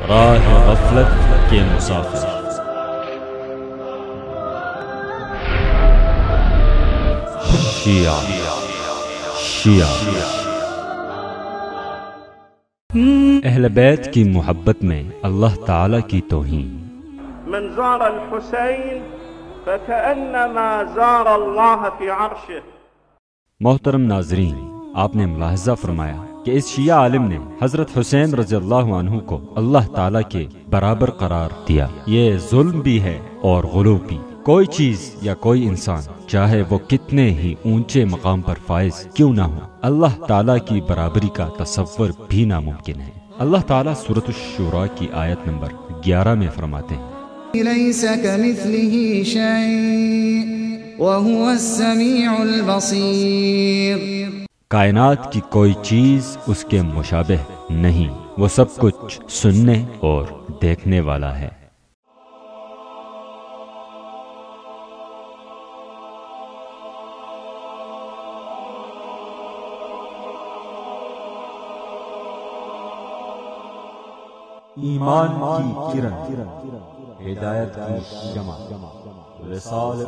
راہ غفلت کے مسافر۔ شیعہ اہل بیت کی محبت میں اللہ تعالی کی توہین۔ من زار الحسین فكأنما زار اللہ فی عرشہ۔ محترم ناظرین، آپ نے ملاحظہ فرمایا کہ اس شیعہ عالم نے حضرت حسین رضی اللہ عنہ کو اللہ تعالیٰ کے برابر قرار دیا۔ یہ ظلم بھی ہے اور غلو بھی۔ کوئی چیز یا کوئی انسان چاہے وہ کتنے ہی اونچے مقام پر فائز کیوں نہ ہو، اللہ تعالیٰ کی برابری کا تصور بھی ناممکن ہے۔ اللہ تعالیٰ سورۃ الشورى کی آیت نمبر 11 میں فرماتے ہیں ليس كمثله شيء وهو السميع البصير۔ کائنات کی کوئی چیز اس کے مشابہ نہیں، وہ سب کچھ سننے اور دیکھنے والا ہے۔ ایمان کی کرن، ہدایت کی شمع، رسالت